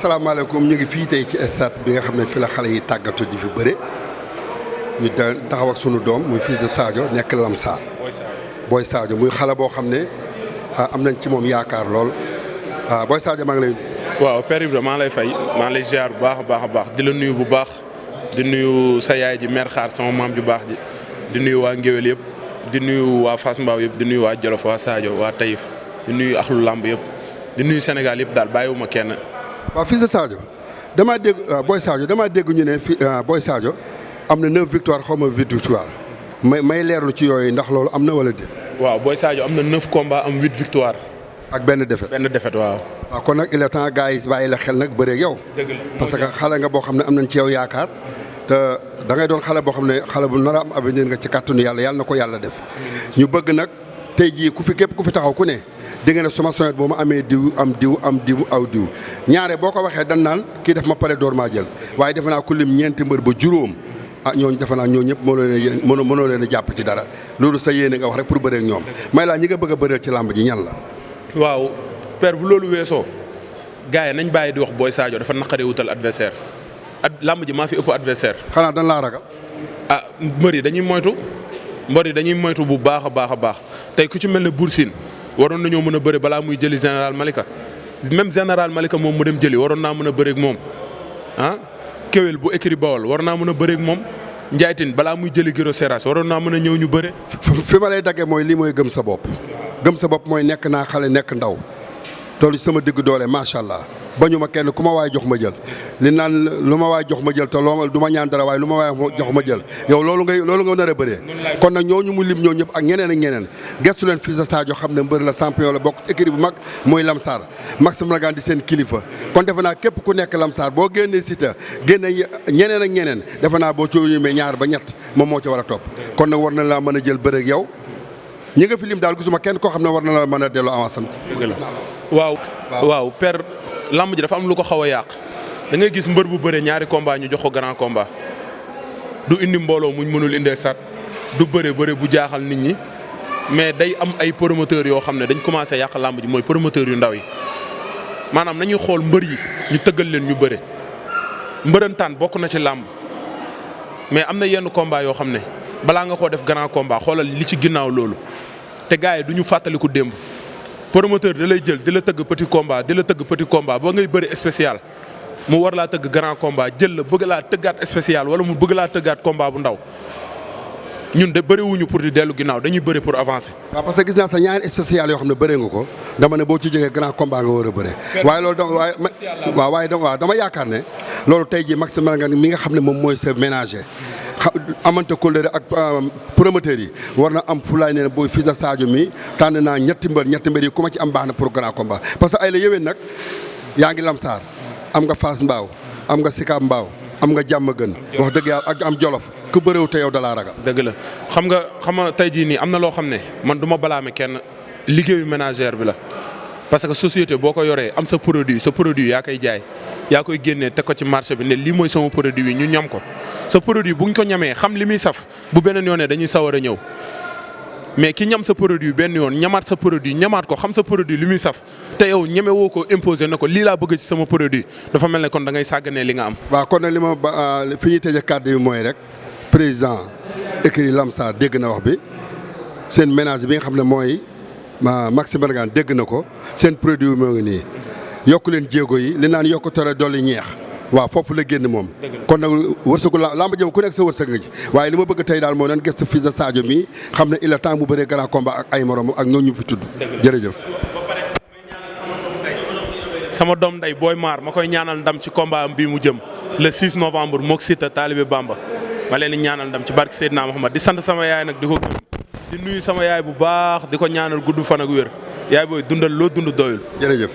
asalaamaaleykum ñu ngi fii tey ci stade bi nga xam ne fi la xale yi tàggatu di fi bëre ñu taxaw ak sunu doom muy fils de Sadio nekk Lamsar Boy Sadio muy xale boo xam ne am nañ ci moom yaakaar lool Boy Sadio maa ngi lay. waaw Père Ibrahima maa ngi lay fay maa ngi lay ziar bu baax a baax di la nuyu bu baax di nuyu sa yaay ji mère xaar sama maam ju baax ji di nuyu waa Ngéwél yëpp di nuyu waa Fass Mbao yëpp di nuyu waa Jolof waa Sadio waa Taïf di nuyu axlu làmb yëpp di nuyu Sénégal yëpp daal bàyyiwuma kenn. waaw fils de Sadio damaa dégg Boy Sadio damaa dégg ñu ne Boy Sadio am na 9 victoire xaw ma 8 victoire may leerlu ci yooyu ndax loolu am na wala déet. waaw Boy Sadio am na 9 combats am 8 victoire. ak benn défaite waaw. waaw kon nag il est temps gars yi bàyyi la xel nag bëreeg yow. dëgg la parce que xale nga boo xam ne am nañ ci yow yaakaar te da ngay doon xale boo xam ne xale bu nar a am avenir nga ci kàttanu yàlla na ko yàlla def. ñu bëgg nag tey jii képp ku fi taxaw ku ne. di nga ne suma soñet boo ma amee diw am diw aw diw ñaare boo ko waxee dan naan kii def ma pare door maa jël waaye defe naa ku lim ñeenti mbër ba juróom ñooñu defe naa ñoo ñëpp mënoo leen a jàpp ci dara loolu sa yéene nga wax rek pour bëree ak ñoom may laa ñi nga bëgg a bëreel ci làmb ji ñan la. waaw père bu loolu weesoo gars yi nañ bàyyi di wax Boy Sadio dafa naqaree wutal adversaire làmb ji maa fi ëpp adversaire. xanaa dañ laa ragal. mbër yi dañuy moytu bu baax a baax tey ku ci mel ne Bour Sine waroon nañoo mën a bëri balaa muy jëli général Malika même général Malika moom mu dem jëli waroon naa mën a bëri ak moom Kewel bu écrit Bawol war naa mën a bëri ak moom Njaaytin balaa muy jëli Giro Seras waroon naa mën a ñëw ñu bëre. fi ma lay daggee mooy lii mooy gëm sa bopp mooy nekk naa xale nekk ndaw toolu sama digg doole macha allah bañu ma kenn ku ma waay jox ma jël li naan lu ma waay jox ma jël te loo du ma ñaan dara waaye lu ma waay jox ma jël yow loolu nga nar a bëree kon nag ñooñu mu lim ñoo ñëpp ak ñeneen gestu leen fils de Sadio xam ne mbër la champion la bokk ci écurie bu mag muy Lamsar Maxime Ragan di seen kilifa kon defe naa képp ku nekk Lamsar boo génnee Siteu génne ñeneen defe naa boo cooñumee ñaar ba ñett moom moo ci war a topp kon nag war na laa mën a jël bëre ak yow ñi nga fi lim daal gisuma kenn koo xam ne war na la mën a delloo avance am waaw père lamb ji dafa am lu ko xaw a yàq da ngay gis mbër bu bëre ñaari combat ñu jox ko grand combat du indi mbooloo muñ mënul indee sat du bëre bu jaaxal nit ñi mais day am ay promoteurs yoo xam ne dañ commencé yàq lamb ji mooy promoteurs yu ndaw yi maanaam nañuy xool mbër yi ñu tëggal leen ñu bëre mbërëntaan bokk na ci lamb mais am na yenn combat yoo xam ne balaa nga koo def grand combat xoolal li ci ginnaaw loolu te gars yi du ñu fàttaliku démb. promoteur da lay jël di la tëgg petit combat ba ngay bëri spécial mu war laa tëgg grand combat jël la bëgg laa tëggaat spécial wala mu bëgg laa tëggaat combat bu ndaw ñun de bëriwuñu pour di dellu ginnaaw dañuy bëri pour avancer. waaw parce que gis naa sa ñaari spécial yoo xam ne bëree nga ko dama ne boo ci jógee grand combat nga war a bëree. waaye loolu dama yaakaar ne loolu tey jii Maxime Ragan mi nga xam ne moom mooy sa ménager. amante kóllëre ak promoteurs yi war na am fulaay ne booy fils de Sadio mi tànn naa ñetti mbër yi ku ma ci am baax na pour grand combat parce que ay la yëwén nag yaa ngi Lamsar am nga Fass Mbao am nga Sicap Mbao am nga Diamaguène wax dëgg yàlla ak am Jolof ku bëréew te yow dalaa ragal. dëgg la xam nga tey jii nii am na loo xam ne man du ma balaame kenn liggéeyu ménagère bi la parce que société boo ko yoree am sa produit yaa koy jaay yaa koy génnee teg ko ci marché bi ne lii mooy sama produit yi ñu ñam ko sa produit bu ñu ko ñamee xam li muy saf bu beneen yoonee dañuy sawar a ñëw mais ki ñam sa produit benn yoon ñamaat sa produit ñamaat ko xam sa produit li muy saf te yow ñeme woo ko imposer na ko lii laa bëgg ci sama produit dafa mel ne kon da ngay sàgganee li nga am. waaw kon nag li ma fi ñuy tëjee kàddu yi mooy rek président écurie Lamsar dégg na wax bi seen ménage bi nga xam ne mooy Maxime Ragan dégg na ko seen produit moo ngi nii yokku leen jéego yi li naan yokku tere dolli ñeex. waaw foofu la génn moom kon nag wërsëgu làmb jëm ku nekk sa wërsëg nga ci waaye li ma bëgg tey daal moo nan gëstu fils de Sadio mi xam ne il est temps mu bëree grand combat ak ay morom ak ñooñu fi tudd jërëjëf. sama doom nday Boy Maar ma koy ñaanal ndam ci combat am bii mu jëm le 6 novembre mook Siteu Talibé Bamba ma leen di ñaanal ndam ci barke Seydina Muhammad di sant sama yaay nag di ko gërëm di nuyu sama yaay bu baax di ko ñaanal gudd fan ak wér yaay booy dundal loo dund doyul jërëjëf.